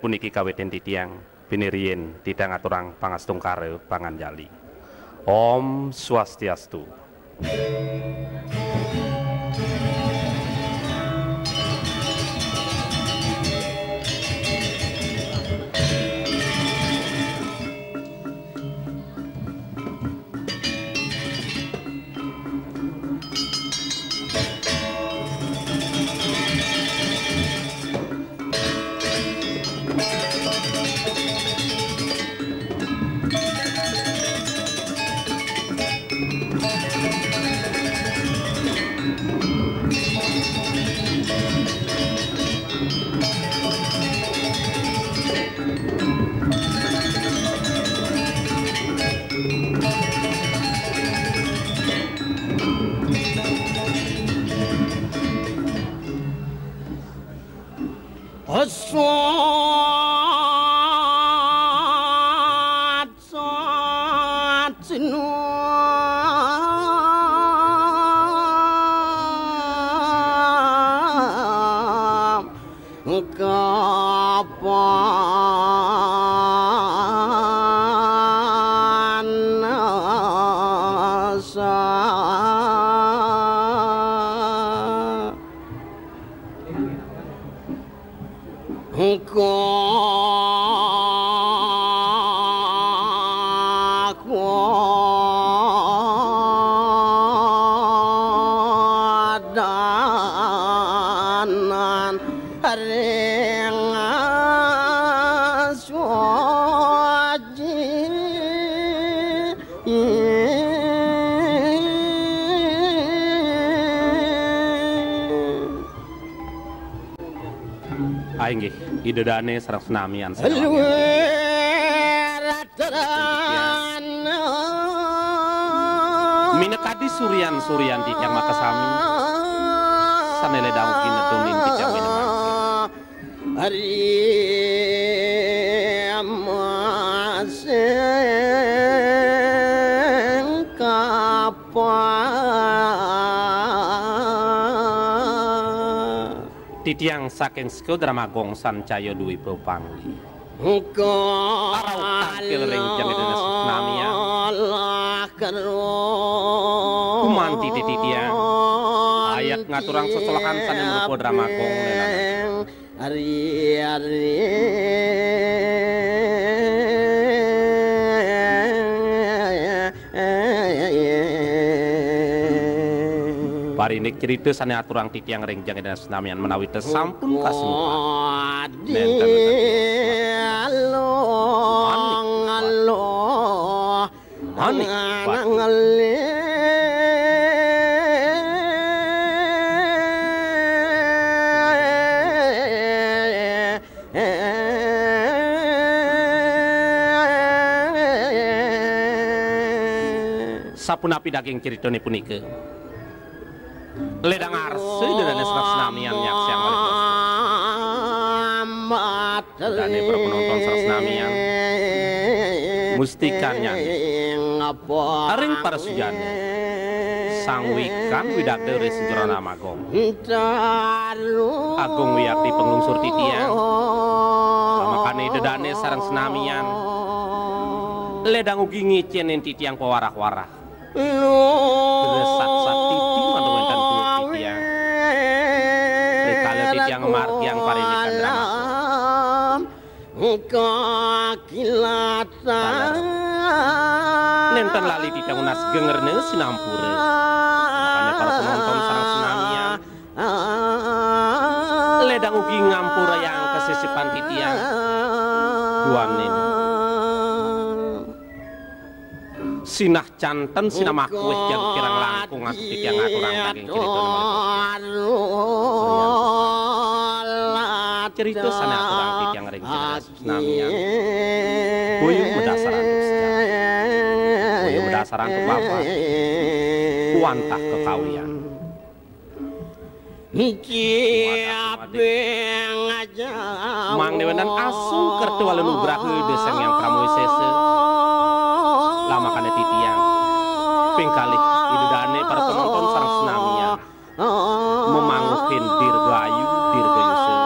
puniki kawiten titiang binirien tidang aturang pangastung kare panganjali. Om Swastiastu. Inggih idedane sareng senamian minekadi suryan titiang makasami sanele daung kinetunin titiang minemangsih titiang saking seko Dramagong sancaya duwi pepangli arau tampil rengjang dene susnamia kumanti titiang ayat ngaturang sesolahan sane merupa Dramagong Parinik cerita sane aturang titiang rengjang dan senamian menawi teu sampun kasempat sapunapi daging ceritane punika ledang arse dan senamian yak siang oleh dan penonton senamian mustikannya aring para sujana sang wikan widakde resujana Dramagong agung wiyakti penglungsur titiang pamakane dedane sareng senamian ledang ugi ngicenen titiang pewarah-warah sak-sak titi mantu enten titiang rikala titiang margiang parinikan Dramagong nenten lali titiang unas gengerne sinampure makanya para penonton sareng senamian ledang ugi ngampura yang kesisipan titiang duanin sinah canten sinah makuih yang kirang langkung aku titiang aturang daging cerita sana aturang titiang rengjang senamian boyong medasaran boyong medasaran ke bapak kuantah kekawian mang dewenan asung kertu walen ubrah deseng yang pramoy sese lama kana titiang pingkalih idudane para penonton sareng senamian memanguhin dirgayu dirgayuse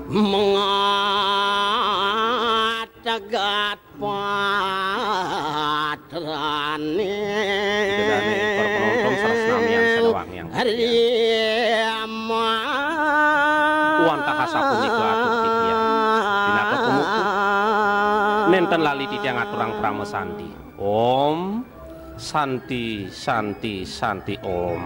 mengacagat patrane idudane para penonton sareng senamian sadawang yang uantah hasapunika atur titiang dina ketumuku nenten lali titiang aturang pramesanti om santi santi santi om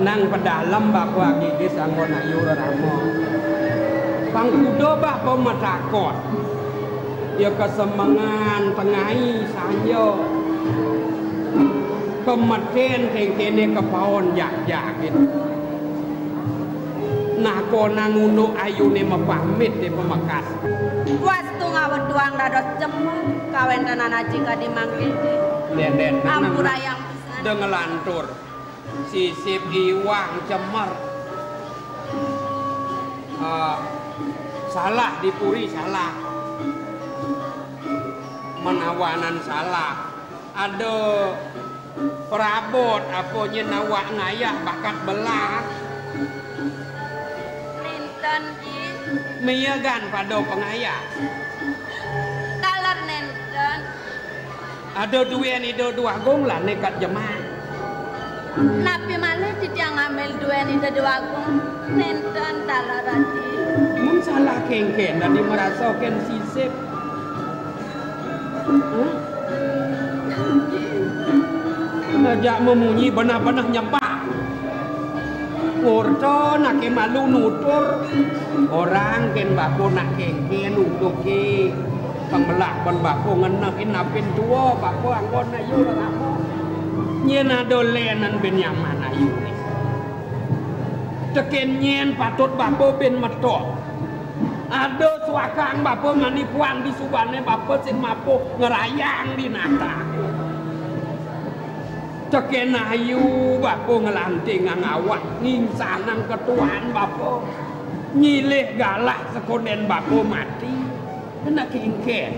nang pedalam bahwa gigis anggon ayu ramo pangkudo bah pematakot ya kesemangan tengai sanyo kemeten kene kepaon jak gitu nah kona ngundo ayune mepamit di pemakas wastu ngawet duang dados cemeng kawen tenan aji kadimangke den ampura yang pisan dengelantur sisip iwang cemer salah dipuri salah menawanan salah ada perabot apa nyenawa ngayak bakat belah ninten ji miyagan pada pengayak kaler nenten ada dua gong lah nekat jemaah napi malih titiang ngambil duen dua gong nenten talarati mun salah kengken dan dimerasakan sisi nasib. Ngajak memunyi benar-benar nyembah. Kurto nak ke malu nutur orang ken bako nak kengken untuk ke pembelak kon bako ngenapin napin tua bako anggon ayu lamo nyena dolenan ben yaman ayu ni teken nyen patut bako ben metok ada suakang bako manipuan di subane bako sing mapo ngerayang di nata teken ayu bako ngelanting ngawak ngingsanang ketuaan bako nyilih galak sekoden bako mati kena kingken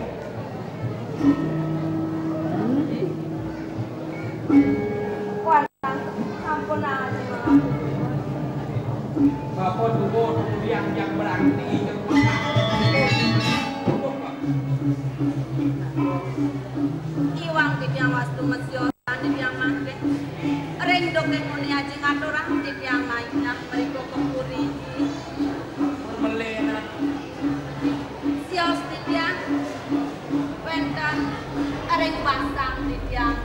Wah, sampun aja. bako tubuh yang berarti Iwang tiang wastu mesyo tiang mangke. Reng dongeng muni aji ngaturang tiang mainnya meriku kepuri. melena Sios tiang pentan reng pasang tiang.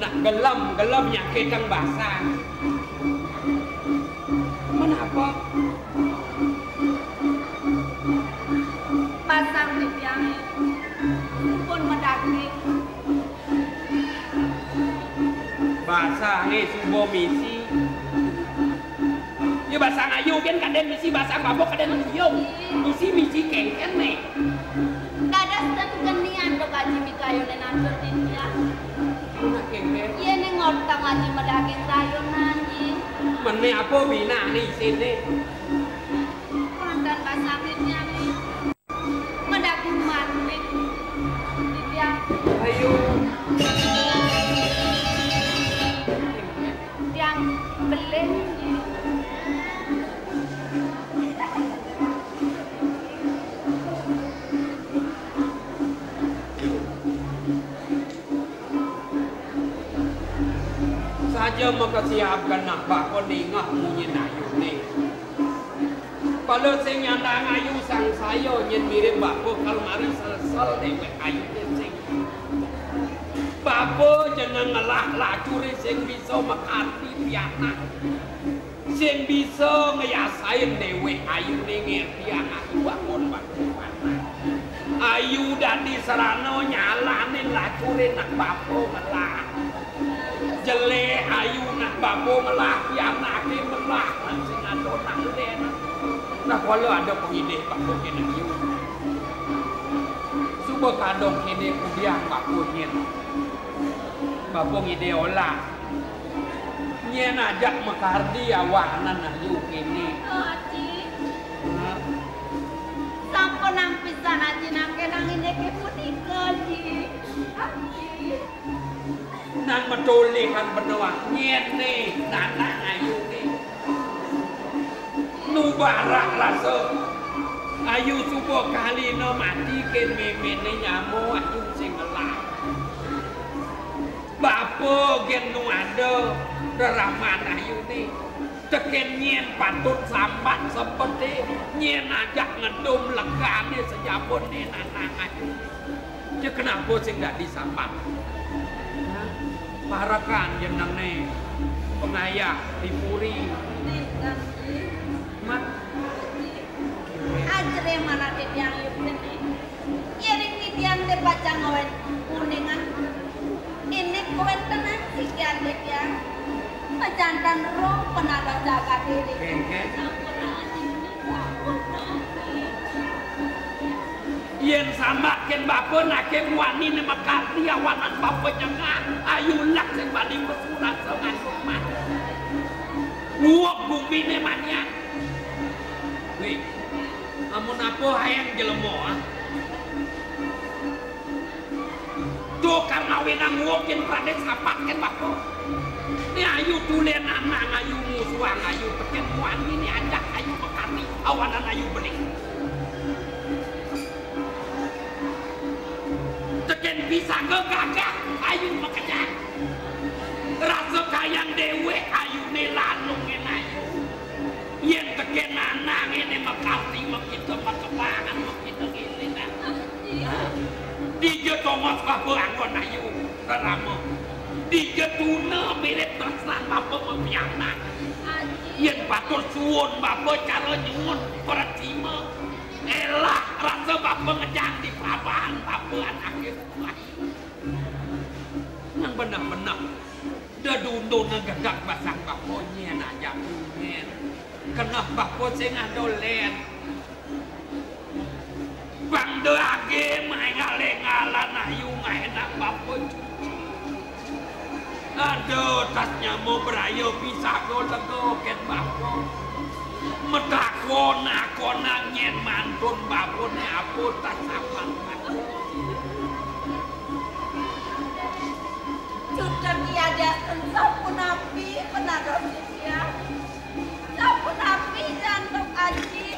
nak gelam nyakit kang basah kenapa Pasang tiang pun medaki. basah nih subo misi ya basah ngayu kan kaden misi basah mabok kaden ngiyong misi kengken nih Kadas dan genian do kaji mikayo nenatur tiang. nak kengken Iya nih ngortang aji medaki sayur nanyi. mene apa bina nih sini Kondan pasang tiang nih medaki manlik tiang. ayo Yang beleng saja makasiapkan nak bako ningah munyi nayu nih kalau sing nyandang ayu sang sayo nyen mirip bako kalmari sesel dewe ayu sing bako jeneng ngelah lacure sing bisa mekati pianak sing bisa ngeyasain dewe ayu ning pianak bangun ayu dadi serano nyalanin lacure nak bako ngelah jele ayu nak bako ngelah pianake melah sing ado nak lena nah kalau ada pengide bako kene ayu suba kadong kene kudiang bako nyen bako ngide ola nyen ajak mekardi awanan ayu kene Aji sampun nang pisan aji nang kenang ini ke punika ji Aji nang metulihan benua nyen nih nana ayu nih nubarak rasa ayu subuh kali no mati ken memene nyamu ayu sing ngelah bapo gen nu ada deraman ayu nih teken nyen patut sambat seperti nyen ajak ngedum legane sejabon nih nana ayu ya kenapa sing gak disambat parakan jeneng nih pengayak dipuri mat Ajre mana tiang yuk ini Iring tiang te pacang ngawen kuningan Ini kuen tenan sikian tiang Macantan roh penada jaga diri kengken Sampun aji sampun aji yen sama ken bako nakem wani ne makarti awanan bako nyengah ayu lak sing bali mesurat sangan rumah uok bumi ne manya wih amun apa hayang jelemo do karena wenang uok yen prades sapat ken bako ni ayu tulen anak ayu musuang ayu teken wani ni ajak ayu makarti awanan ayu bening teken bisa gegagah ayu makanya rasa kayang dewe ayu ne lanung ayu yen kenanang ini makati makita makapangan makita gini na. Di jetongos bapak angkon ayu ramo. Di jetuna mirip tersan bapak mempiana. Yen batur suwun bapak cara nyuwun pertima. Elah rasa bapak ngejang di pelabuhan bapak akhir yang benar-benar dadundun ngegagak basang bapaknya aja punya kena bapak sing adolen bang doage main ngalengalan ayu enak bapak aduh tasnya mau berayo bisa go ket bapak metakona nyen mantun bapak ne apa tak sapan sudah tiada sampun api penadosnya sampun api jantung aji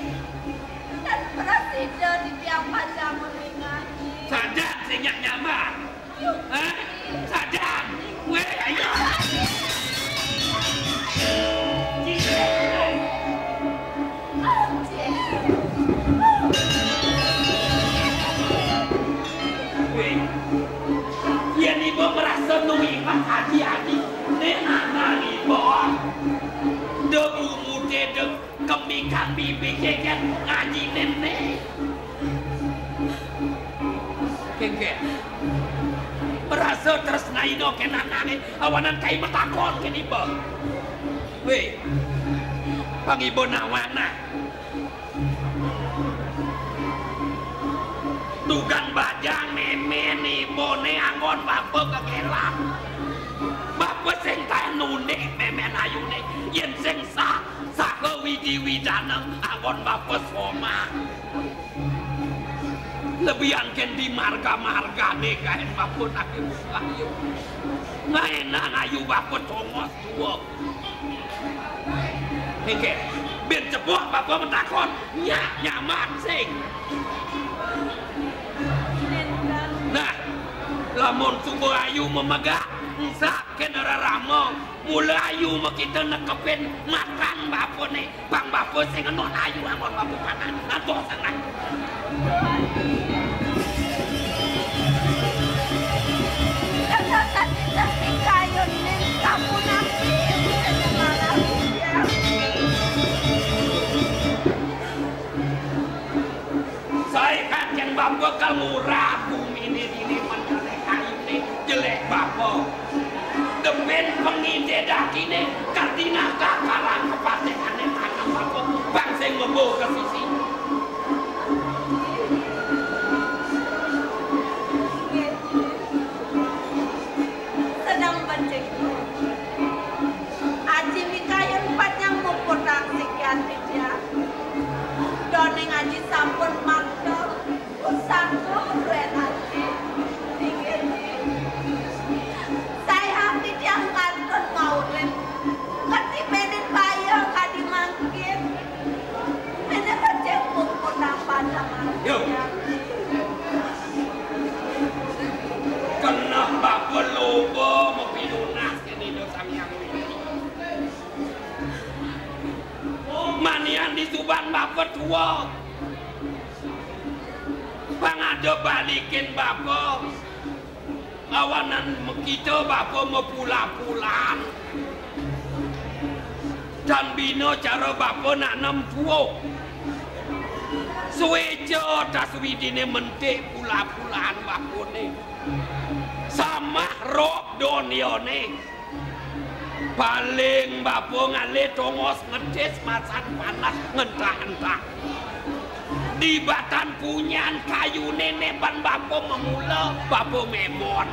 dan presiden di tiap macam mengaji sadar sinyak nyaman sadar weh ayo Yan ibu merasa nuimat hati-hati anak ibu debu mude dek kemikan bibi keket ngaji nenek keket merasa terus naino kenanane awanan kai metakon ken ibu weh pang ibu nawana tugang bajang memen ibu ne anggon bapak kekelan bapak sing tanune memen ayune yen sing sah ke widi widana anggon bapak soma lebih angken di marga-marga ne kaen bapak nak ayu ngaenak ayu bapak tongos tua hengke ben cepuh bapak mentakon nyaman sing nah, lamun subuh ayu memegah, sak kenara ramo, mula ayu makita nakapin makan bapo ne, bang bapo sing non ayu amon bapo pangan, nato sangat. Tapi kayu nih kamu nanti malam ya. Saya kan yang bapo kamu ragu. Jelek bapak depen pengide dakine kartina kakalan kepatekan yang anak bapak bangsa yang membawa ke sisi sedang bancik aji mikayon panjang mempunyai sekian dia doneng aji sampun mantap usangku duet aji kenapa pelobo mempilunas ini dosa yang manian di Tuban bapak tua pangada balikin bapak awanan kita bapak mepula-pulan dan bino cara bapak nak nam tua suwejo tas widine mentik pula-pulaan bapak ni sama rok donione paling bapak ngale tongos ngedes masan panas ngentah-entah di batan punyan kayu nenek ban bapak memula bapak memon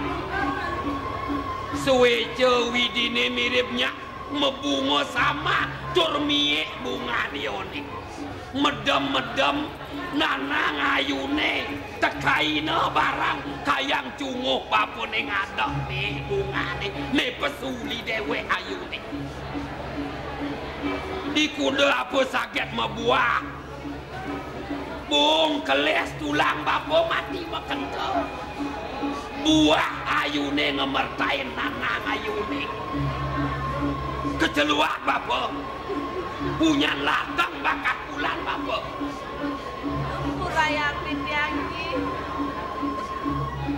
suwejo widine miripnya mebungo sama turmie bunga dione medem-medem nanang ayune tekaina barang kayang cunguh bapak ning ada nih bunga nih pesuli dewe ayune di kuda apa sakit membuah bung keles tulang bapak mati makan kau buah ayune ngemertain nanang ayune keceluak bapak punya latang bakat bulan bapak Puraya Kridiangi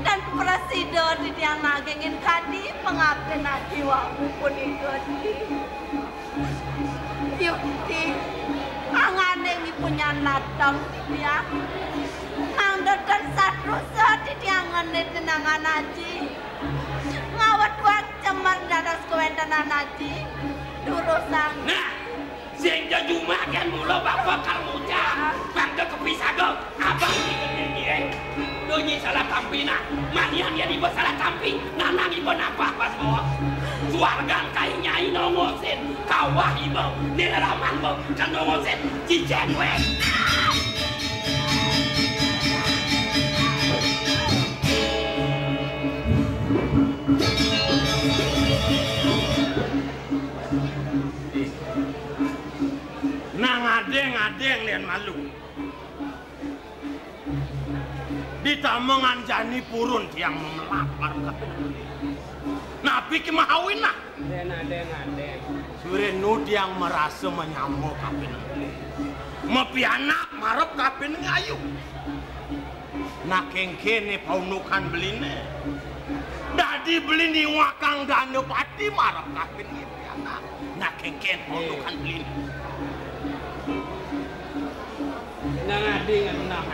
dan presiden di tiang nagengin kadi pengabdi najiwa pun ikut yukti angane punya latang dia angdotan satu di tiangan tenangan aji ngawat buat cemar dadas kewendanan aji durusan nah sing jajuma kan mula bapak kalmuja bangga kepisago abang ini donyi salah tampina manian ya di salah tampi nanang ibu napa pas bawah suargan kai nyai nongosin kawah ibu nilaraman bo kan nongosin cicen we ngadeng lian malu ditamangan jani purun tiang memelapar napi kemahawin lah adeng surenu tiang merasa menyamuk kapin mepi anak marep kapin ngayu nak kengkene paunukan beline dadi belini wakang danu pati marep kapin mepi anak nak kengken paunukan beline nang adi nang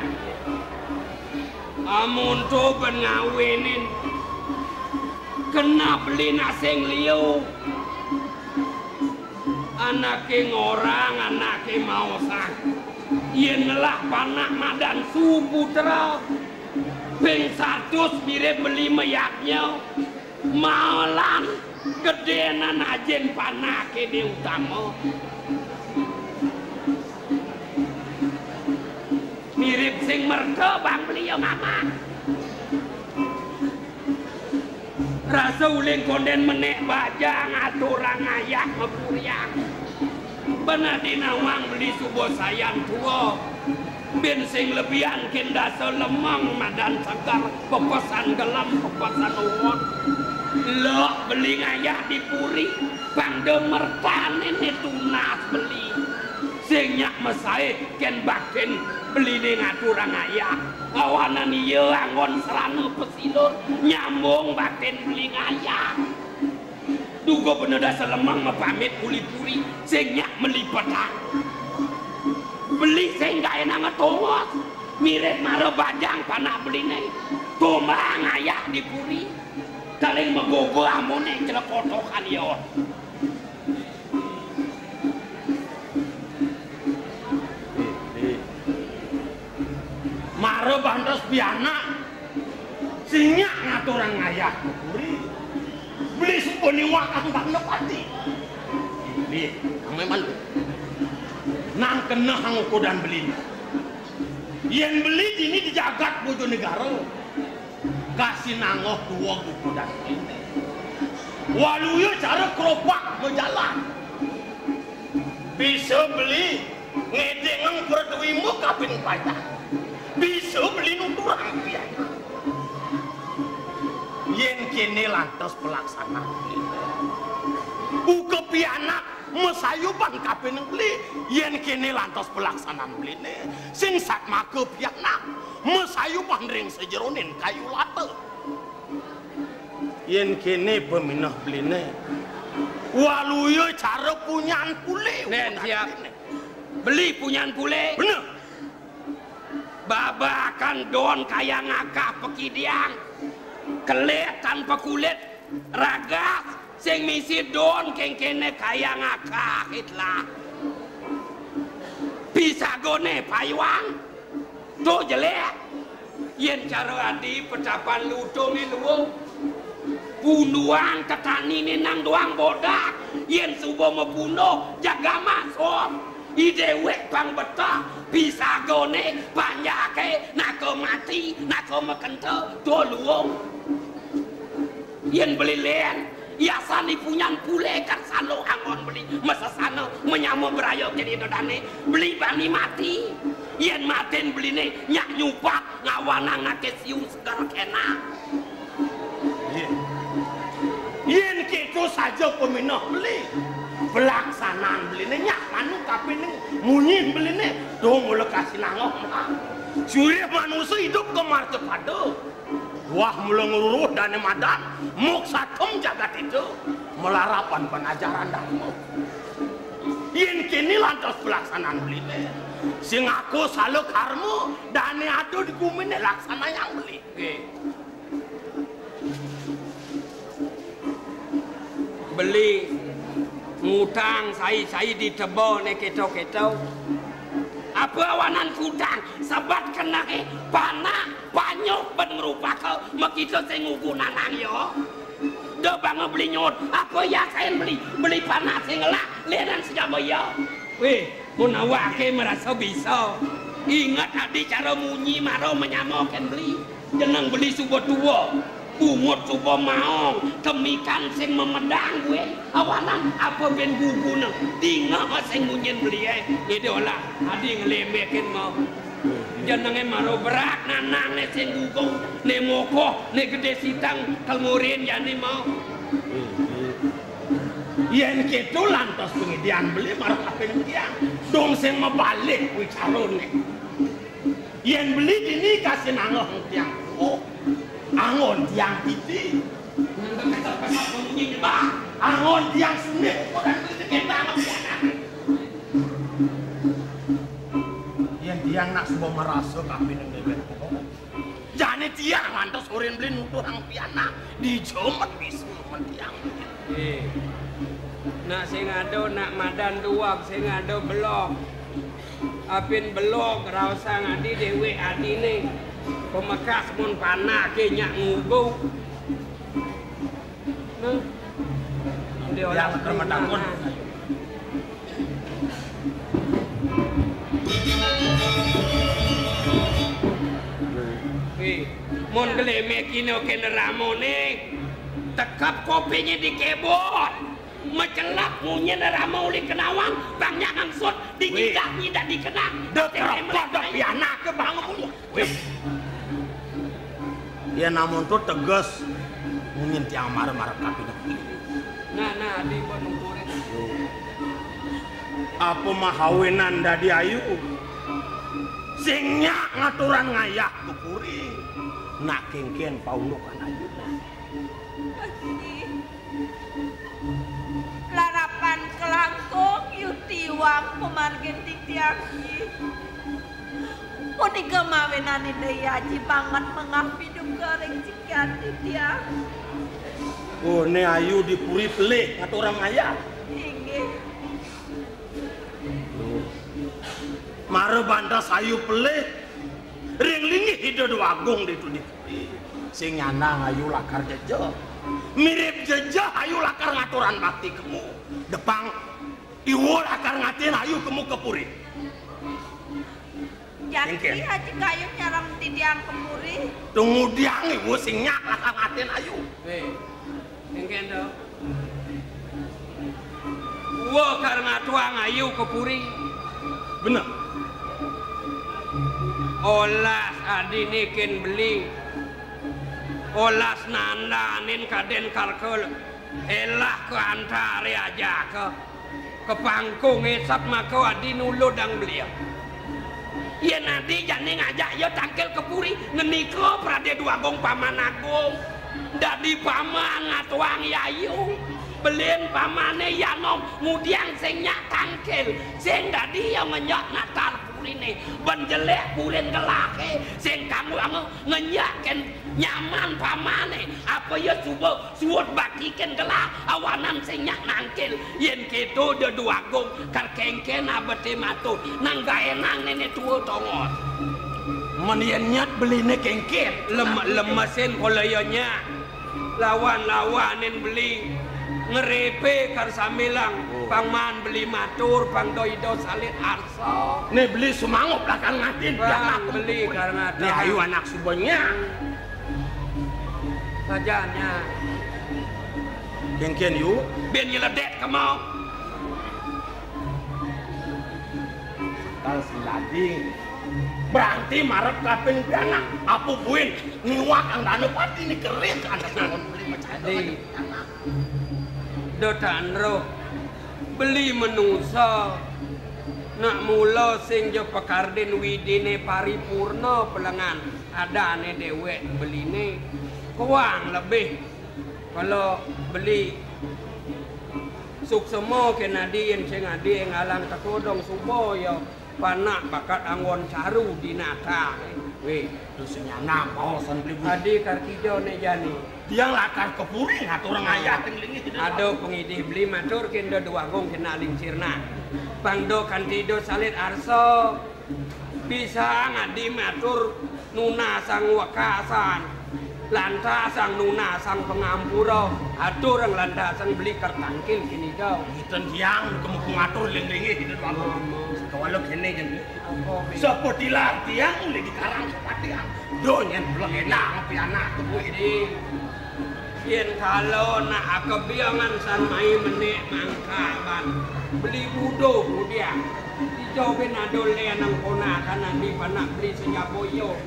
amun to ben ngawinin kena beli naseng liu anake ngorang anake mausan yen lah panak madan suputra ping 100 mirip beli meyaknya malan gedenan ajen panake di utama mirip sing merga bang beliau mama rasa uling konden menek bajang aturang ayak ngepuriang benar dinawang beli subuh sayang tua ben sing lebihan kendasa lemang madan segar pepesan gelam pepesan uwon lok beli ngayak dipuri bang demertan ini tunas beli sing nyak mesai ken baken beli ning aturang ayah awanan ieu anggon serana pesilur nyambung baten beli ngayah duga bener dasar lemang mepamit puli-puri sing nyak melipetang beli sing gak enak ngetongos mirip maro bajang panak beli nih tomang ayah dipuri kaling megogo amone celekotokan yon maro bantos piana sinyak ngaturang ngayah kukuri beli suponi wakang tak nepati beli kami malu nang kena hangko dan beli yang beli ini di jagat bojo negara kasih nangoh dua buku dan ini waluyo cara keropak menjalan bisa beli ngedeng berduimu kapin pajak bisa beli nuturang biaya yen kene lantas pelaksana buka pianak mesayuban kapin beli yen kene lantas pelaksanaan beli sing sak make pianak mesayuban ring sejeronin kayu late yen kene peminah beli waluyo cara punyaan pule nen siap beli punyaan pule bener babakan don kaya ngakah pekidiang kelet tanpa kulit ragas sing misi don kengkene kaya ngakah itlah bisa gone payuang tuh jelek yen cara adi pecapan lutung ilu bunuang ketani nang doang bodak yen subuh membunuh jaga masuk idewek bang betah bisa gone banyake nako mati nako mekente doluong yen beli len yasani punyan pule kan salo angon beli masa sana menyamo berayo jadi dodane beli bani mati yen maten beli ne nyak nyupak ngawanang ngake siung segar kena yen gitu saja peminah beli pelaksanaan beline nyak manuk kapin munyin beline dong boleh kasih nangok surya manusia hidup kemar cepado wah mulai nguruh dan madan muk satum jagat itu melarapan penajaran dharma yen kini lantas pelaksanaan beline sing aku selalu karmu dan ado di kumine laksana yang beli beli ngutang saya di tebo ne keto apa awanan kutang sabat kena panah banyok ben ngerupa ke makita saya nguku nanang yo do bang beli nyot apa ya saya beli panah saya ngelak lenan sejak yo weh munawake merasa bisa ingat tadi cara munyi maro menyamokan beli jeneng beli subuh tua bungut subuh maong temikan sing memedang gue awanan apa ben gugu nang tinggal sing munyin beli itu lah adi ngelemekin mau jenenge maro berak nanang ne sing gugu ne moko ne gede sitang kalmurin yani mau yen gitu lantas pengidian beli maro kapen tiang dong sing mebalik kuwi carone yen beli dini kasih nangoh tiang angon tiang piti angon tiang sunit yen tiang nak sebuah merasa kapi neng bebek jane tiang lantas urin beli nutuh ang piana di jomet bisu tiang nak sing ado nak madan duak sing ado belok apin belok rasa ngadi dewe adine pemekas mun panah ke nyak ngubu nah dia orang termendangun mun gelemek ini oke neramone tekap kopinya di kebon mecelak punya nerama uli kenawang bangnya angsut dinyidak dikenang dok piana ke bang punya ya namun tuh tegas mungkin tiang marah-marah kapi nah di nunggurin apa mahawenan dadi ayu singnya ngaturan ngayak kukuring nak kengken paunukan ayu larapan kelangkung yutiwang pemargin titiaki Puni kemawinan ini aji banget mengapi dukareng cikian titiak oh ini ayu dipuri pelik atau orang ayah ini mare bantas ayu pelik ring lingi hidup agung di itu dipuri sing nyanang ayu lakar jejah mirip jejah ayu lakar ngaturan bakti kemu depang iwo lakar ngatin ayu kemu kepuri jadi haji kayu nyarang tidiang kepuri tunggu diang iwo sing nyak lakar ngatin ayu mungkin dong iwo karena tuang ayu kepuri bener olas adinikin beli olas nandanin kaden kalkel elah ke antare aja ke pangkung esap maka adi nulu dang beliau ya nanti jani ngajak yo tangkel kepuri ngeniko prade dua gong paman agung dadi paman ngatuang yayu belin pamane yanom mudiang sing nyak tangkel sing dadi yo ngenyok natar purine ben jelek purin gelake sing kamu ngenyaken nyaman pamane apa ya coba suwut bakiken gelak awanan sing nyak nangkil yen keto de dua gong kar kengken abete matu nang gae nang nene tuwa tongot men yen nyat beline kengken lemesin koleyonya lawan-lawanin beli ngerepe kar samilang pangman beli matur pang doido salit arso nih beli sumangop belakang ngatin bang beli karena nih ayu anak subanya sajanya kengken yu ben nyeledek kemau tal silading berarti marep kaping piana apu buin niwak ang danu pati ni kering anak ngon beli macam do tanro beli menusa nak mula sing jo pekarden widine paripurna pelengan adane dewek beline kuang lebih kalau beli suksemo kenadien sing adi ngalang takodong supaya panak bakat anggon caru dinata we terus nyana paosan beli adi karkijo ne jani tiang lakar kepuri ngatur ngayat lingi ado pengidih beli matur kendo duangong kena lingsirna pangdo kantido salit arso bisa ngadi matur nuna sang wakasan lanta sang nuna sang pengampura atur ang lanta sang beli kertangkil kini kau ngiten tiang kemukung ngatur lingi gitu doang kawalok kene jen seperti lah tiang lagi karang seperti tiang donyen belum enak piana jadi yen kalau nak kebiangan san mai menek mangkaban beli budo dia dijoben adol le nang ponakan andi panak beli senyaboyo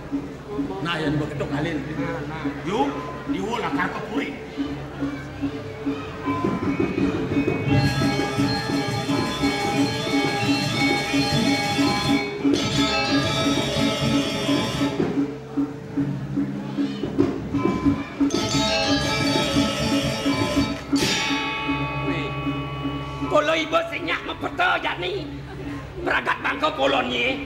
nah yang begitu kalian nah yuk diwul akar kepuri kalau ibu senyak mempeto jani beragat bangko kolonnya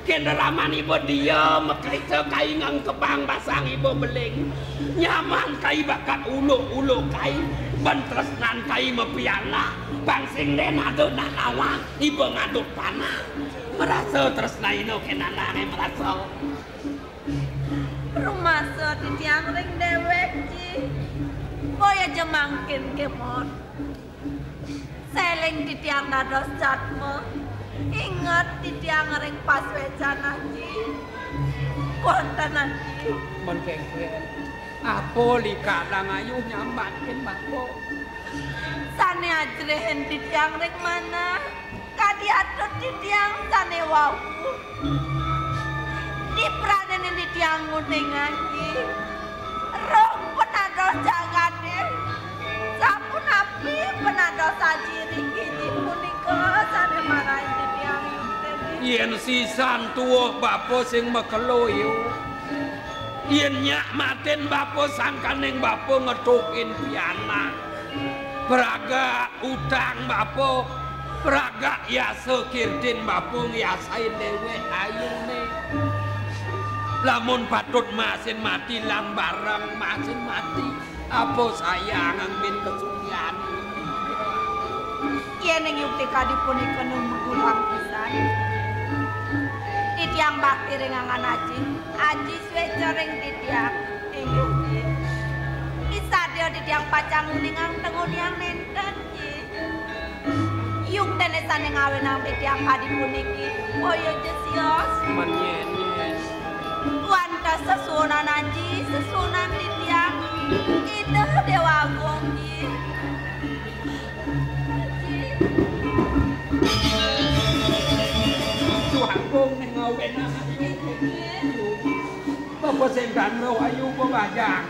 kenderaman ibu dia mekai sekai ngang kebang basang ibu beling nyaman kai bakat ulu kai bentresnan kai mepiana bangsing den aduk nak lawan ibu ngaduk panah merasa tresna ino kenanane merasa rumah so di tiang ring dewek ji boya jemangkin kemot seleng di tiang nados jatmo ingat di tiang ring pas wecana ji konten nanti menkengken apa lika lang ayu nyambakin bangko sane ajrehen di tiang ring mana kadi atut di tiang sane wau di peranan di tiang nguningan ji rong penados jagane sapun api penados sajiri kini punika sane marahin di tiang yen sisan tuwa bapo sing mekeloyo yen nyak maten bapo sangkaning bapo ngetukin piana peraga utang bapo peraga ya sekirdin bapo ngiasain dewe ayune lamun patut masin mati lang barang masin mati apa sayang angin kesulian yen ing yukti kadi punika numugulang pisan titiang bakti ring angan aji swece ring titiang ing yukti isadio titiang pacang uningang tenguniang nenten ji yung tenesan yang ngawin ang titiang kadi puniki oyo jesios menyen wanta sesunan aji sesunan titiang itu dewa agung ji Tuhan ning ngawen apa sing gandro ayu po bajang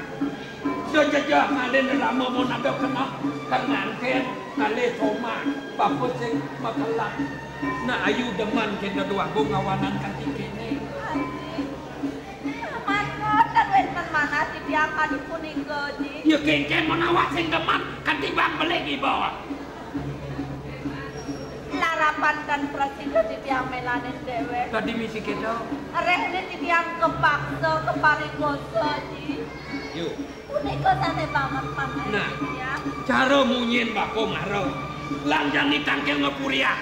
do jejak ngalen ramo mo nado kena kanganten ngale soma apa sing makalak na ayu deman kena dua go ngawanan katikene mangotan wenten mana titiang kadi punika ji ya kengken menawa sing deman katibang belegi bawa larapan dan presiden titiang melanen dewe tadi misi kita rehne titiang kepaksa keparikoso ji yuk punika sate banget panen nah ya cara munyin bako maro lanjang ni tangkel ngepuria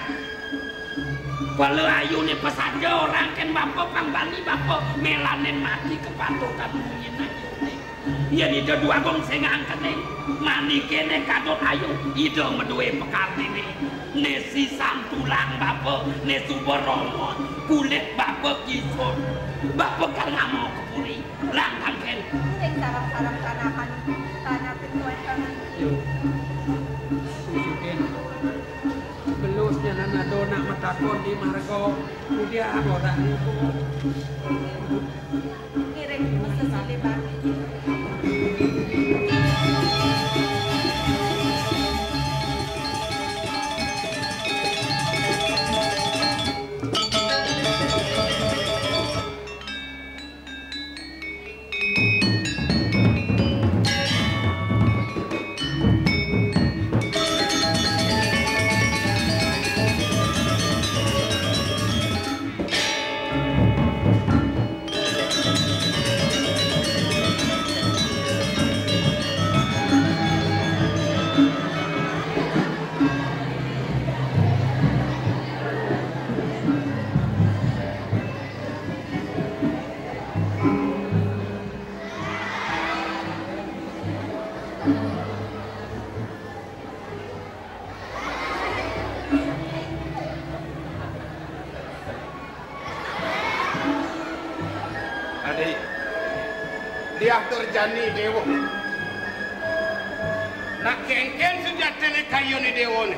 kalau ayu ni pesan orang kan bapo kang bali bapo melanen mati kepatutan munyin ayu ya ni dua gong sing angkat ni mani kene kadot ayu ido medue pekar ini ne sisan tulang bapo ne suboromo kulit bapo kison bapo kan ngamo kepuri langkang ken sing sarang-sarang kanakan tanya pintuan kanan yuk susukin belusnya nana dona matakon di margo udia ora itu kiring mesesili bagi Adik, dia terjani dewa. Nak kengken sejatene kayu ni dewa ni.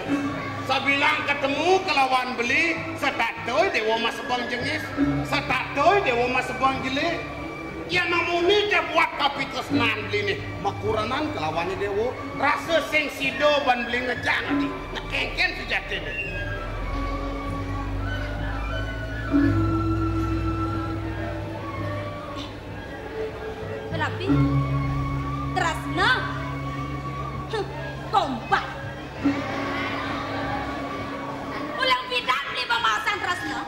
Sabilang ketemu kelawan beli, setatoi dewa mas bang jengis, setatoi dewa mas bang jeli. Ya namuni dia buat kapitus nan beli ni. Makuranan kelawan ni dewa, rasa sing sido ban beli ngejang ni. Nak kengken sejatene. Tapi Tresna kompak. Ulang bidan beli pemasan Tresna.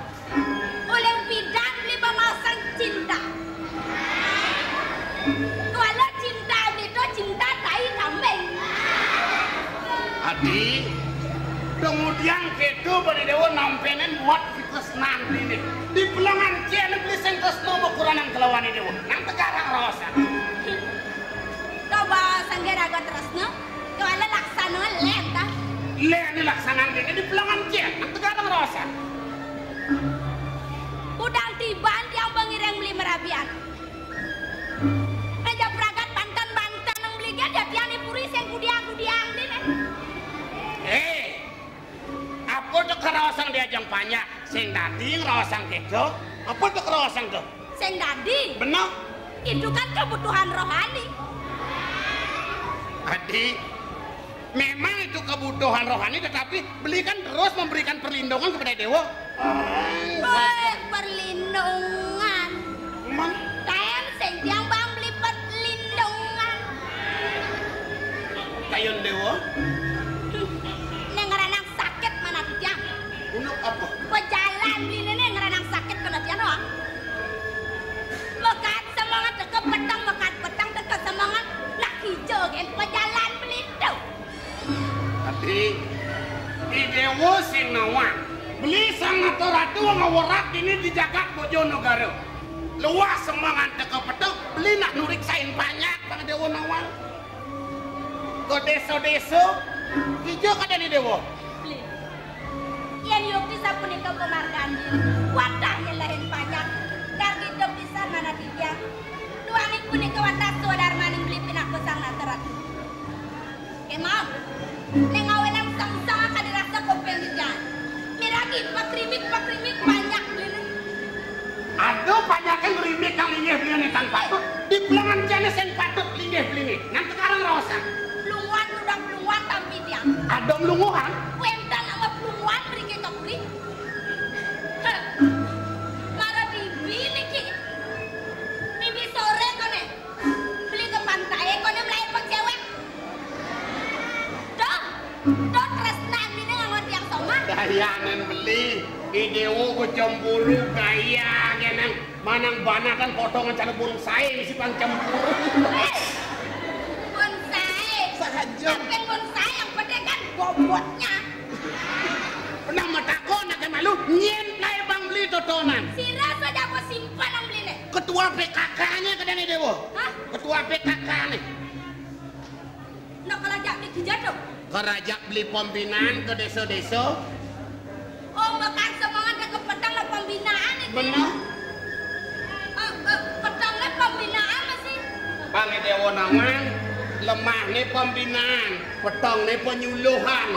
Ulang bidan beli pemasan cinta. Kalau cinta itu cinta tai kambing. Adi, kemudian kedo pada dewa nampenen buat Tresnan ini. Di pelangan cian beli sing Tresna makuranan kelawan dewa. Nang tegarang rasa. Coba sanggera agak Tresna. Kalau laksana lenta. Leni laksanaan ini di pelangan cian. Nang tegarang rasa. Udang tiban yang bangireng beli merabian. Aja peragat bantan-bantan yang beli dia tiani puri yang kudiang-kudiang ini. Apa tuh kerawasang diajang banyak? Sing dadi ngerawasang kedo. Apa tuh kerawasang tuh? Sing dadi. Benar. Itu kan kebutuhan rohani. Adi, memang itu kebutuhan rohani, tetapi beli kan terus memberikan perlindungan kepada dewa. Perlindungan. Emang? Kayak sing tiang bang beli perlindungan. Kayon dewa? Nengeranang sakit mana tiang? Untuk apa? Pejalan beli nenek ngeranang sakit kena tiang doang. Mekat semangat deket petang, mekat petang deket semangat nak hijau kan pejalan beli tu. Adi, di dewa sing nawang. Beli sangat ratu ngawarat ini di jagat Bojonegoro. Luas semangat deket petang, beli nak nuriksain banyak pada dewa nawang. Ke desa-desa, hijau kada ni dewa. Beli. Yang yuk bisa punika pemargaan diri. Wadahnya lain banyak. Dar hidup bisa mana dia. Duangin punika wadah suadar maning beli pinak besar natarat. Emang, nengawen yang sang-sang akan dirasa kopeng di jalan. Miragi pakrimik banyak beli. Aduh, banyak kan berimik kali ini beli tan patut. Di pelangan jana sen patut beli. Nang sekarang rasa. Pelunguan udah pelunguan tapi dia. Ada melunguhan. Wentan sama pelunguan beri kita beri. Marah di bini ki. Mimpi sore kone. Beli ke pantai kone melayan pak cewek. Dong Tresnan bini ngangon tiang sama. Dayanan beli. Idewo ku cemburu gaya genang. Manang bana kan potongan cara bonsai misi pang cemburu. Bonsai. Sahaja. Tapi bonsai yang gede kan bobotnya. Pernah matako nak malu nyen play bang beli totonan. Sira saja aku simpan yang beli nih. Ketua PKK-nya ke Dani Dewo. Hah? Ketua PKK nih. Nak kalau jadi dijatuh. Kerajak beli pembinaan ke desa-desa. Oh, makan semangat ke petang lah pembinaan itu. Benar. Petangnya pembinaan masih. Bang Dewo Nawang lemah nih pembinaan, petang nih penyuluhan.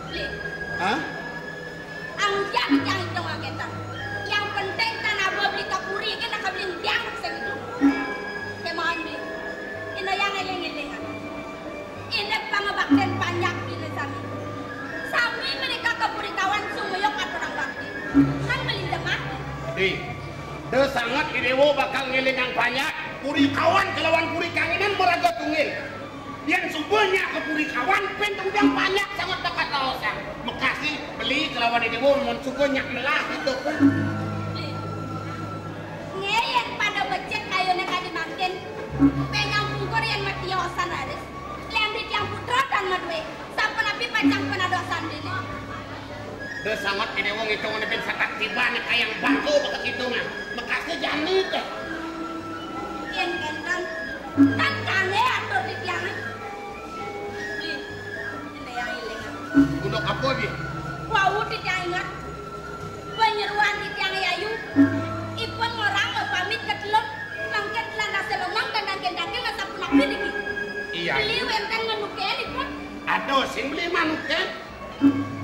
Beli. Hah? Angjang yang itu kita. Yang penting tanah beli kapuri kan nak beli tiang segitu. Kemauan beli. Ini yang eling-elingan. Ini pangabakten banyak beli sami. Sami mereka kapuri kawan sumuyok atau orang bakti. Kan beli demah. Deh sangat Dewo bakal ngiling yang banyak. Puri kawan kelawan puri kangenan meraga tungil. Yang subahnya ke puri kawan pentung yang banyak sangat dekat laosan. Makasih beli kelawan Dewo mon subahnya melah itu pun. Ngeyek pada becek kayunya kadi makin. Penyang pungkur yang mati yosan aris. Lembit yang putra dan madwe. Sampai nabi pacang penadosan dini. Deh sangat Dewo ngitung nepin sakat tiba nak kayang bangku bakat hitungan. Makasih jani teh. Yang kentang kan kane atur di tiang. Beli. Ini yang ilingan. Untuk apa lagi? Wau di tiang ingat. Penyeruan di tiang Yayu. Ipun orang pamit ke telur. Langket lana selomang dan dangke-dangke nggak punak pilih. Iya. Beli wenten ngenuken ipun. Aduh, sing beli manuken.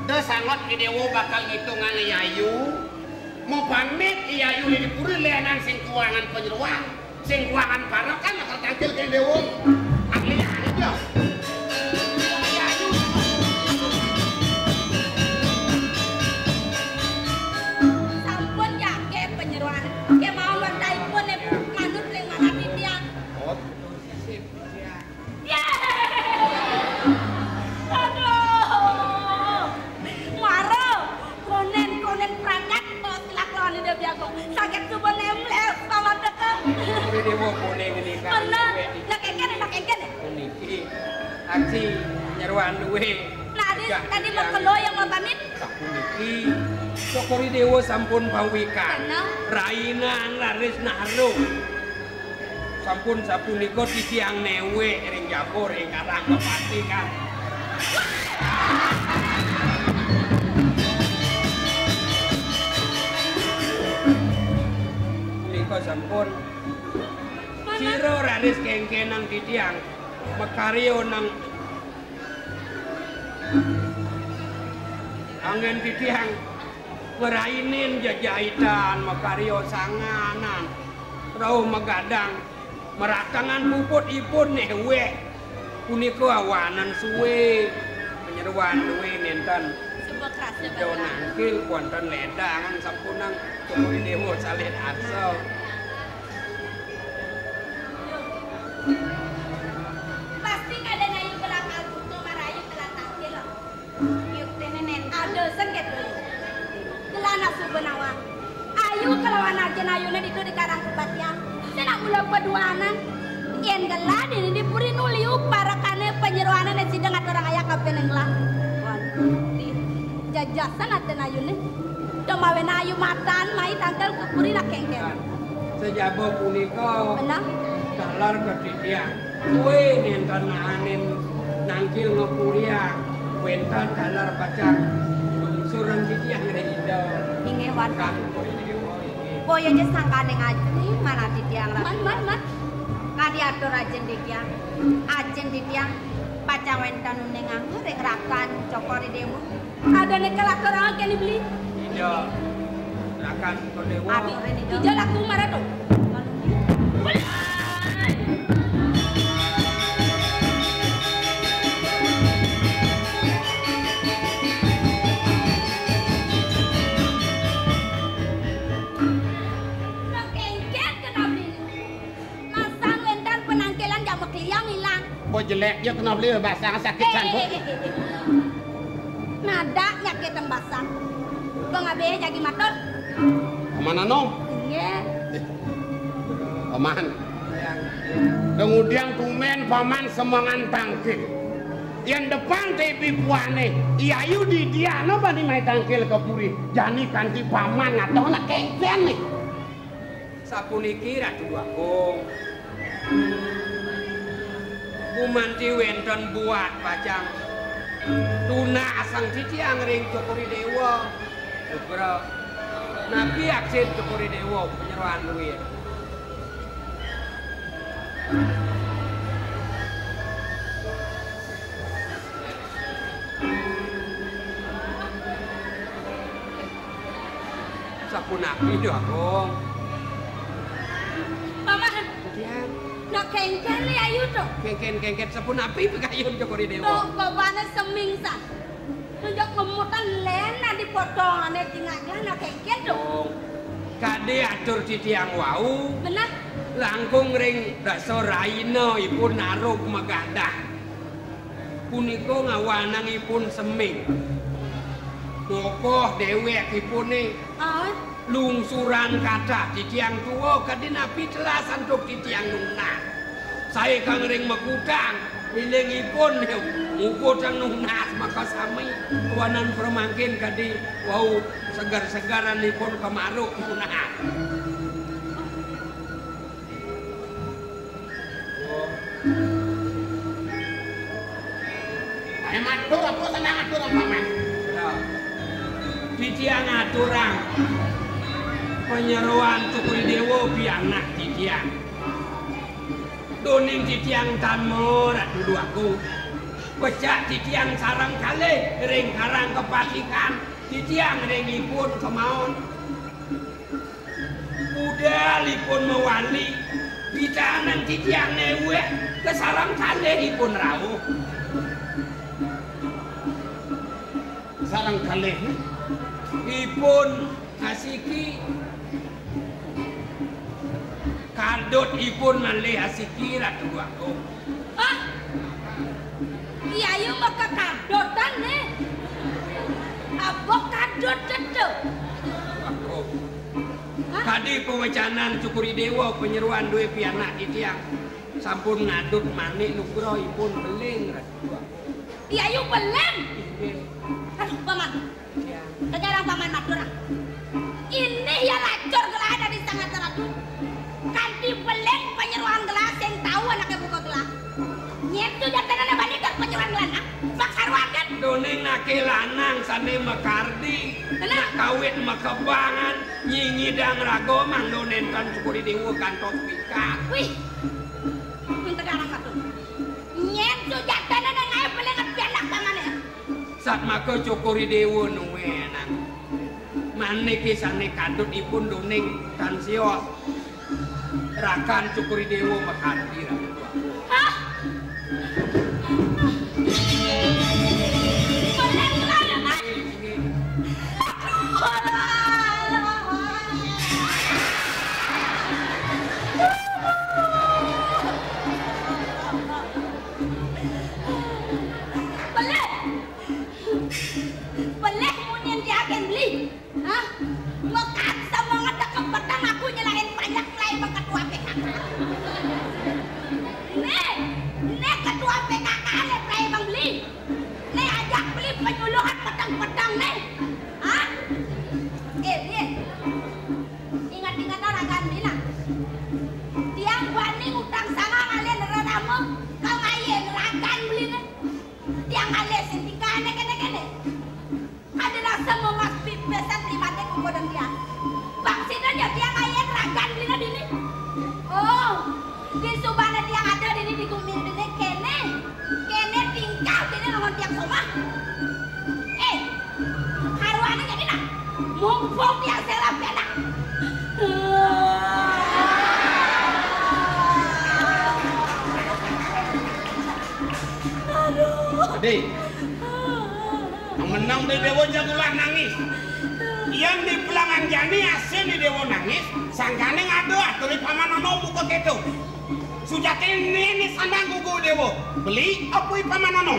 Dah sangat idewo bakal ngitungan Yayu. Mau pamit Yayu di puri leanan sing keuangan penyeruan. Sing keuangan parok kan bakal tampil ke dewo. Ahli aja. Sampun ya ke penyeruan. Ke mau wantai pun manut ring mana di tiang. Oh. Ya. Aduh. Maro. Konen perangkat tos laklon dia biago. Sakit tubuh nemlel sama dekat. Puri dewo kuning ini kan. Benar. Nak engken. Niki. Aksi penyeruan duwe. Nah, tadi mau kelo yang mau pamit. Sapuniki Sokori Dewa sampun pawikan Bener. Rainan laris naruh sampun sapunika titiang newe ring Japur ing Karang Kepati kan punika sampun sira raris kengkenang titiang mekaryo nang angin titiang ngerainin jajahitan makaryo sanganan rauh megadang meratangan puput ipun newe puniko awanan suwe penyeruan duwe nenten Sebuah kerasa hijau nangkil kuantan ledangan sampunang Jokowi Dewo salin arso pasti kada ngayu belakang buto marayu telah tampil loh. Yuk tenenen ada sengket dulu. Gelana subenawang. Ayu kelawan aja ayune di Karang Kepatian. Saya ulah paduanan. Yen gelad ini dipuri nuliu para kane penyeruanan yang sidang orang ayah kapeneng lah. Waduh, jajasan aten ayune. Domawen ayu matan mai tangkel kepuri nak kengken. sejabo punika Benar? dalar ketitiang kuwe nenten anin nangkil ngepuriang wentan dalar pacar lungsuran titiang reido Inge wan. kan Jokowi Dewo iki Boyo aja sangkane ngaji mana di tiang lah. Man. Kadi atur ajen di tiang. Ajen di tiang. Paca wentan uning anggur rek rakan Jokowi Dewo. Ada nekel atur orang yang dibeli. ijo rakan Dewo Atur ini. Ijo laku marah tuh. Kok jelek ya kena beli basah sakit sanpuk. Nada nyakit yang basah. Kau ngabe jadi motor? Kemana nom? Iya. Paman. Kemudian tumen paman semangan tangkil. Yang depan tepi puane. Iyayu di dia no bani mai tangkil ke puri. Jani kanti paman atau nak kengken nih. Sapuniki ratu agung. Kumanti wenten buat pacang tuna asang titiang ring Jokowi Dewo Jogro nabi aksin Jokowi Dewo penyeruan duit sapunapi doang Paman, titiang nak kengken li ayu tuh. kengken sapunapi pegayun Jokowi Dewo Tuh, babana semingsa. Tunjuk memutan lena dipotong ane tinggalnya nak kengken tuh. kade atur titiang wau Benar? langkung ring daso raina ipun naruh magadah puniko ngawanangipun seming mokoh dewek ipune Oh, lungsuran kathah titiang tuwa kadhe nabi telah santuk titiang nunah saya kang ring mekutang bilingipun ngukutang nunas maka sami kawanan permangkin kadhe wau segar-segaranipun kemaruk nunah. matur apa senang ngatur paman. Titiang aturang penyeruan Cukuri Dewo bianak titiang. Doning titiang tanmur dudu aku. Pecah titiang sarang kali ring karang kepatikan titiang ringipun kemaon. Udah lipun mewali bitanan titiang newe ke sarang kali ipun rawuh. Sarang kali ipun asiki kardot ipun malih asiki ratu aku. Hah? Iya yuk maka kardotan nih. Abok kardot cedek. Aku. Kadi pewacanan Cukuri Dewa penyeruan dua pianak titiang sampun ngadut manik nugroh ipun beling ratu aku. Iya yuk beleng. Aduh paman. Sekarang paman maturang. Ini ya lacur gelah ada di sangat ratu. Kanti beleng penyeruan gelas yang tahu anaknya buka gelas. Nyetu jatana balik ke penyeruan gelas. Pak sarwan kan? Doning nake lanang sane mekardi. Nak kawin mekebangan nyinyi dang rago mang donen kan Cukuri Dewa kantos pikat. Wih. Minta garang satu. Nyetu jatana ngai belengat pianak pamannya. Saat maka Cukuri Dewa nuwenan manik kisane kadut ipun doning kan sios rakan Cukuri Dewa mekardi ratu. Hah? Beleng gelah kan? Beleh munyen dia akan beli. Hah? Mekat sama ngedak ke petang aku nyelain banyak lain ketua PKK. Nih ketua PKK nih play bang beli. Nih ajak beli penyuluhan petang-petang nih. Hah? Dia. Ingat-ingat orang kan bina. Tiang wani utang sama ngalian radamu. Kau ngayen rakan beli nih. Tiang ngalian sentika kene-kene. Ada rasa memas besan primate kumpul dan dia. Bang Sidanya dia ngayen ragan beli dini. Oh, di subana dia ada dini di kumir dini kene tingkau dini nongon tiang somah. Haruannya jadi nak mumpung dia serap enak. Aduh. Ade. Menang di Dewa jagulah nangis. Yang di pelangan jani asin di Dewa nangis. Sangkane ngado aturi pamanono buka keto. Sujati ini sandang gugu Dewa. Beli apa pamanono?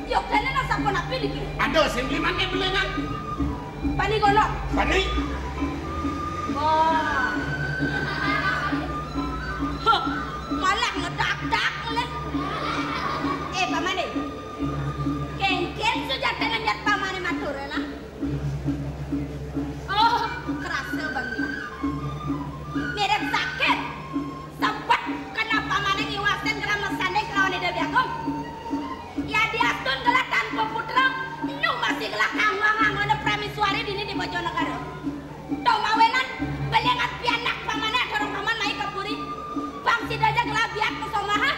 Yuk kene nasa pun api lagi. Ada sembeli mana belengan? Pani golok. Pani? Wah. Huh, malah ngedak-dak mulai. Paman deh. Kengken sudah tenang paman matur lah. Oh, kerasa bang. Mirip sakit. Sempat kena paman yang iwasan kena mesane kelawan ide biakong. Ya dia tun gelak tanpa putra. Nu masih gelak angwang ada pramisuari dini di Bojonegoro. Tau mawenan belengat pianak pamannya dorong paman mai kapuri. Bang sidaja gelak biak kesomahan.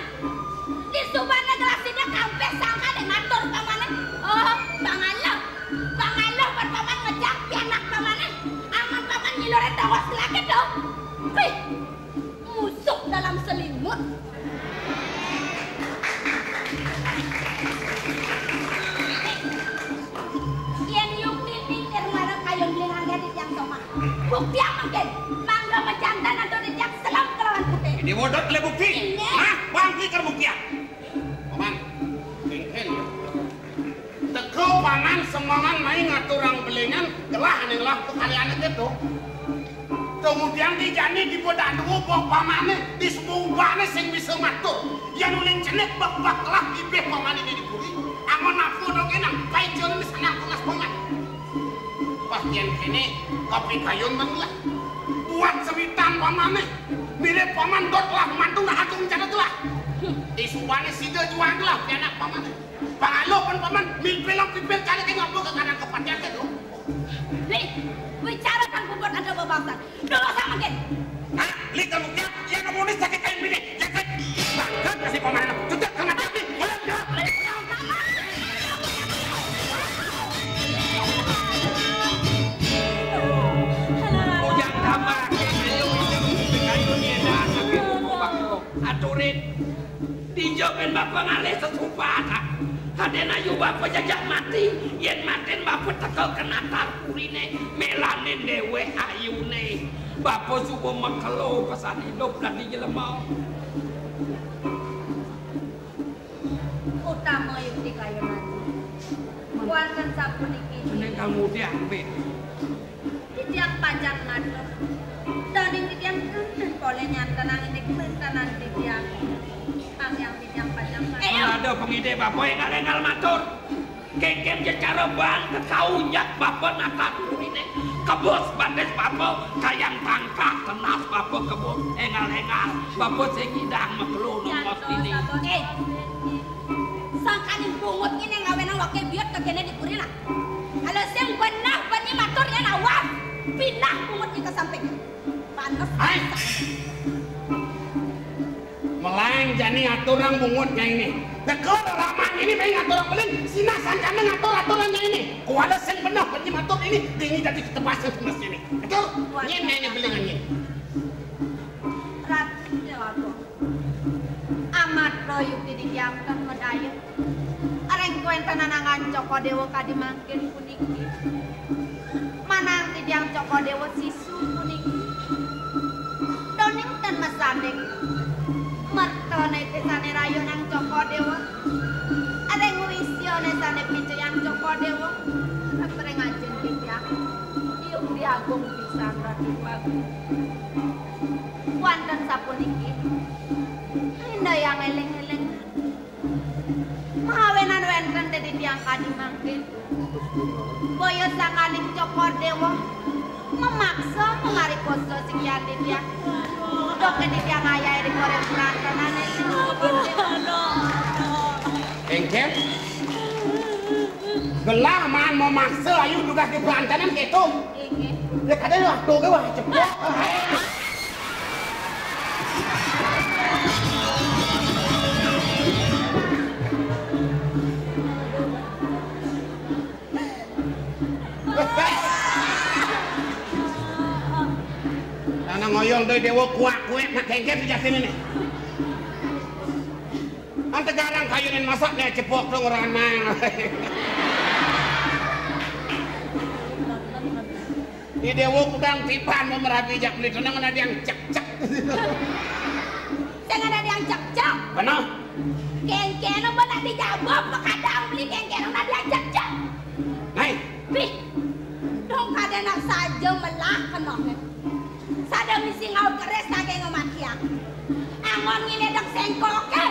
Di subana gelak sida kampe sangka de ngatur pamannya. Oh, Bang Allah berpaman ngejak pianak pamannya. Aman paman nyilore tawas lagi dong. Wih, musuh dalam selimut. Yen yuk titik termara kayon belengan gadis yang somah. Bukti yang mungkin mangga menjantan atau dijak selam kelawan putih. Ini bodot le bukti. Hah? Bangki ke bukti ya? Paman, kengken ya. Teko paman semangan main ngaturang belengan gelah aneh-gelah kekalian itu. Kemudian dijani di bodak dua pamane di sebuah sing bisa ngatur. Yang nuling cenek bak-bak lah ibeh pamane di dipuri. Amun nafsu dong enang, pai jalan di sana kelas paman. Pastian kene kopi kayun benulah. Buat sewitan pamane. mirip paman dot lah mantu nak agung cara tulah. Isubane sida juang lah anak paman. Pangalo pan paman milpelang pipil kali ke ngapo ke kanan kepatian ke tu. Li, bicarakan bobot ada bebasan. Doa sama gen. Ah, li kamu dia yang kamu ni sakit kain bini. Ya kan? Bangkat kasih paman. Tutup kena tapi. Aturin dijokin bapak ngalih sesupata haden ayu bapak jajak mati yen maten bapak tekel kena tarpurine melanin dewe ayune bapak suku mekelo pesan hidup dan dijelema utama yukti kayu nanti kuantan sapuniki ini kamu diambil di tiang pajan ngatur dan di tiang kenten boleh nyantanang ini kementanan di tiang yang di tiang pajan ada pengide bapak yang ngalengal matur kengken secara bang kekaunyak bapak natak ini kebos bandes bapak kayang tangkak tenas bapak kebos engal-engal bapak segidang mekelun ngos ini sangkanin pungut ini ngawenang wake biot kegene di kurina kalau sing benar bani matur ya nawar pindah pungutnya ke samping panas Melang jani aturan mungutnya ini. Dekor ramah ini pengen aturan belin. Sinasan kami ngatur aturannya ini. Kuala sen benar bani matur ini tinggi jadi ketepasan semesta ini. Betul? Ini belingannya. Rat aku. Amat royuk didiamkan medaya. Areng kuen tananangan Coko Dewa kadi mangkin puniki. Manang tidiang Coko Dewa sisu puniki. Doning dan masanding. Mertone tesane rayo nang Coko Dewa. Areng wisione sane picu yang Coko Dewa. Areng ajeng tidiang. Iuk diagung pisan rati bagus. Wonten sapuniki. Indah yang eleng-eleng. Mahawenan wenten dadi tiang kadi mangkin. Boyo sakaning Coko Dewa memaksa memarikoso sekian di tiang. Dok di tiang ayah di korek perantanan itu. Engkel? Gelah man memaksa ayu juga di perantanan gitu. Inge. Ya kadang waktu ke wah cepet. Karena ngoyong dari dewa kuat kuat nak kengkep sejak sini nih. Ante garang kayunin masaknya cepok dong orang nang. Ini dewa kudang tipan mau merapi jak beli tenang ada yang cek. Jangan ada yang cek. Benar? Kengken apa nak dijawab kadang beli kengken nak dia cek. Hai. Pi. Dong kada nak saja melah kenoknya. Sada misi ngau keres kage ngomatiak. Angon ngine dak sengkok ke.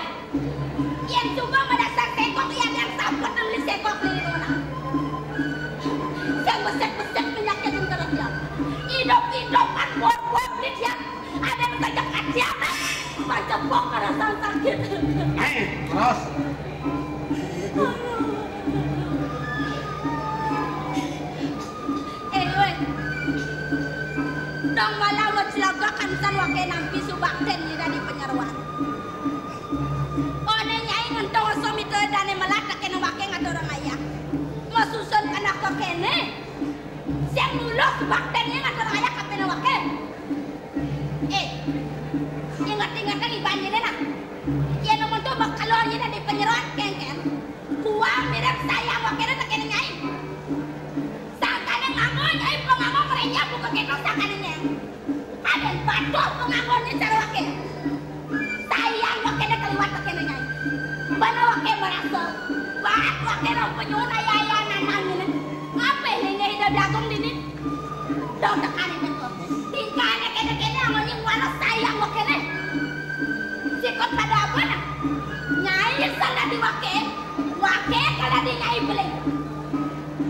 Yang juga mendasak sengkok yang sabut beli sengkok liruna. Yang besek-besek penyakit yang terdiam. Hidup-hidup kan buat beli dia. Ada yang saja kasihan. Baca pok kerasa sakit. Terus. Dong malawat silagakan san wake nang pisu bakten ni dari penyeruan. One nyai ngentong somi te dane melata kena wake ngatorang ayah. Masusun anak ke kene. Siang nulok bakten ni ngatorang ayah kapena wake. Ingat-ingat lagi banjir na. Yan naman to bakalon ni dari penyeruan kengken. Kuang mirip sayang wake na kena nyai. Sangkane ngangon nyai pengangon merenya buka kena sangkane nyai. Ada batok pengangonnya cara wakil. Sayang wakilnya keliwat wakilnya nyai. Bana wakil merasa. Bahat wakil penyuhun ayah nanangin. Ngapa ini hidup dagung dini? Dong tekanin itu. Tingkahnya kena-kena ngonyi walau sayang wakilnya. Sikot pada apa nak? Nyai salah di wakil. Wakil kalau di nyai beli.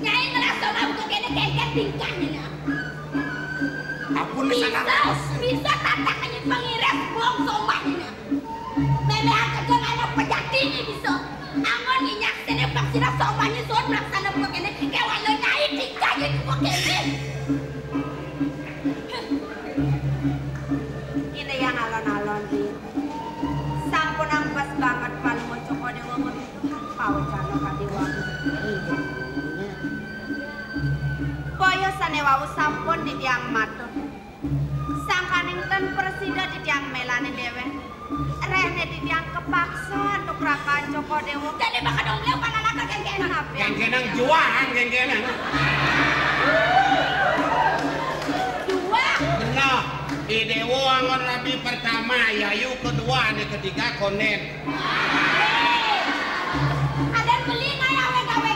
Nyai ngerasa lah buka kena-kena tingkahnya. Ampun bisa tata kanyut pengiras tane wau sampun ditiang matur. Sangkaningten presida ditiang melani dewe. Rehne ditiang kepaksa untuk rakan Joko Dewo. Jadi bakal dong beliau pananaka genggenan apa ya? Genggenan juang, genggenan. Dua. Benar. Dewo angon rabi pertama, Yayu kedua, ketiga konen. Adan beli ngayawe gawe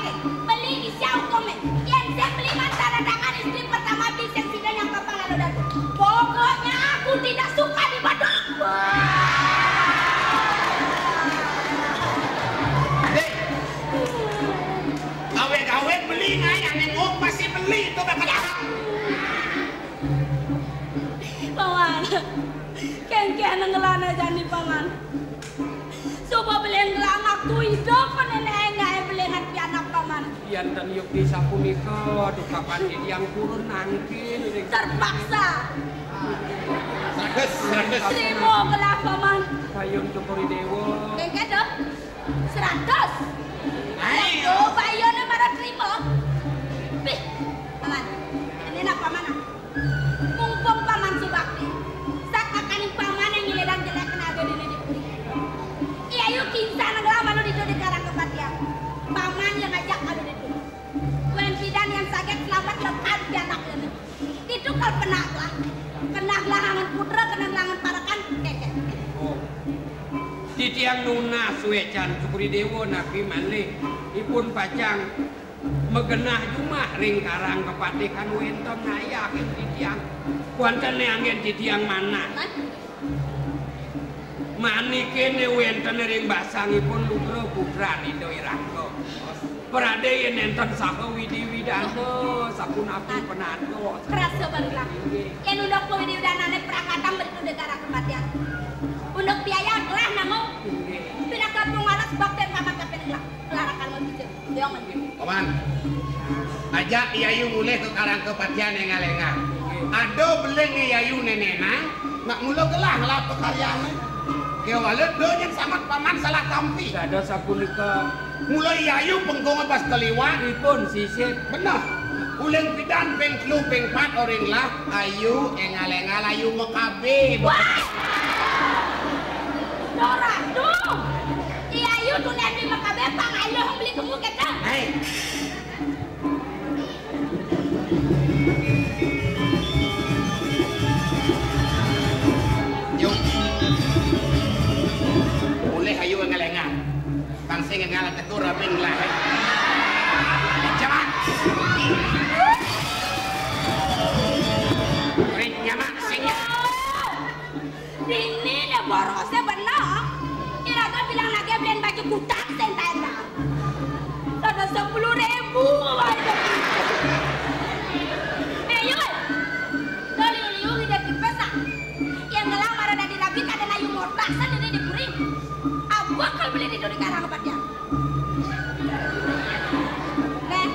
beli isiau komen. Yang saya beli mantan dengan istri pertama bisa tidak yang kepala lo datu. Pokoknya aku tidak suka dibadak. Dek, gawe beli ngayang nengok pasti beli itu bakal. Paman, kengkeng ngelana jani paman. Coba beli ngelana tu hidup nenek ngai beli ngat anak paman. Yan dan yuk di sapunika tuh kapan yang turun nangkin. Terpaksa. Seratus. Terima belah paman. Payung Joko Dewo. Kengkeng dah. 100. Ayo. Oh, bayarnya marah terima. Bih, paman. Ini nak paman. Mumpung paman subakti. Sak akan paman yang ngiledan jelek kena ada di puri. Iya yuk kinsa ngelama lu di karang kepatian. Paman yang ngajak ada di situ. Wen bidan yang sakit selamat lepas di anak ini. Itu kal penaglah. Penaglah hangan putra, penaglah parakan keket. Oh. Di tiang nuna suecan Joko Dewo nabi manlih ipun pacang megenah jumah ring karang kepatikan wenten ngayakin di tiang. Kuanten angin di tiang mana? Manikene wenten ring basangipun Lugro Putra Nido Irangko. Perade yen enten saha Widi Widana sapunapi penado. Kerasa bangla. Yen undok Widi Widana prakatam beritu negara kematian. Undok biaya kelah namo. Pindah kampung alas bakten sama kapen lah. Kelarakan lo gitu. Jangan. Paman. Ajak Yayu mulai ke karang kepatian yang ngalengan. Ado beleng Yayu nenena nak mula gelah lah pekaryane. Kewalet donya sangat paman salah tampi. Ada sapunika mulai Yayu penggonga pas keliwat ipun sisip. Benar. Uleng pidan peng klu peng pat orang lah Ayu engalengal Ayu mekabe. Dora tuh. Ayu tuh nabi mekabe pang Ayu beli kemu kita. Hei. Yuk. Mulai Ayu engalengal. Bangsa engalengal ketur raping lah. Cepat. Ring nyamak singnya. Ini deh borosnya benar. Iraga bilang lagi beliin baju kutak sentena. Ada 10.000 aja. Ayo. Liu tidak dipesak. Yang ngelamar ada di Rabi ada Ayu mortasan ini di Puri. Aku bakal beli di karang kepatian. Nih,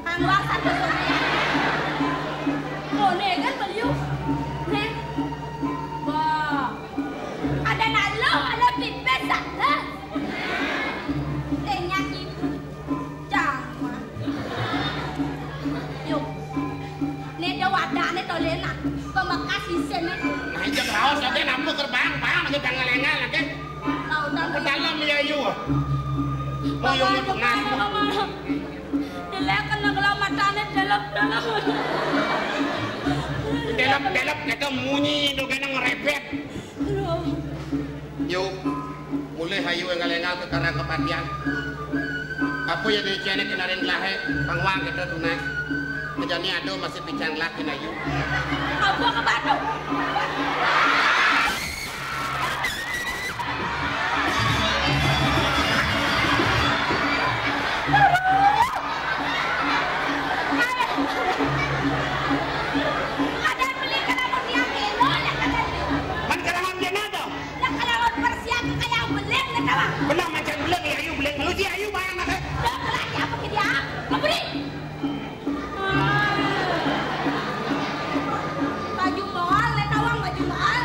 angwang satu soalnya. Oh, nih kan beliau. Nih. Wah. Ada nalo, ada pipet sana. Tenya ibu. Jangan. Yuk. Nih ada wadahnya tolena. Pemakas isen. Nah, itu raos aja nampu gerbang, pang lagi pangalengan lagi. Ke dalam Yayu. Mau yung untuk ngasih. Jelek kena kelamatane delep-delep. Delep kata munyi itu kena ngerepet. Yuk, mulai Hayu yang ngalengal ke karang kepatian. Apa yang dicene kinarin lahe, pangwang kita tunai. Kejani ado masih pican laki Hayu. Apa ke Bandung? Ada beli kenapa dia kilo ya kata dia. Man kalangan dia nado. Lah kalau persiap kayak beleng na tawa. Belang macam beleng Hayu beleng. Lalu si Hayu bayang nak. Dah lagi apa ke dia? Memberi. Baju mahal, le tawang baju mahal.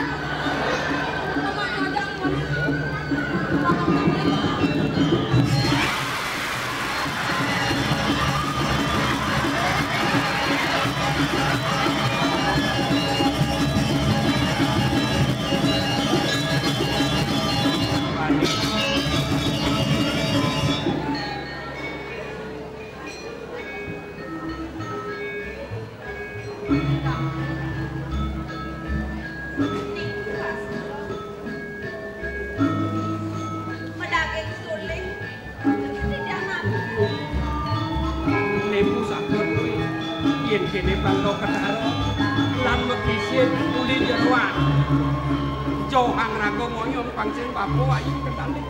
kene bangko kedaro lan mekisin uli jeruan johang rago ngoyong pangsin papo ayu ketane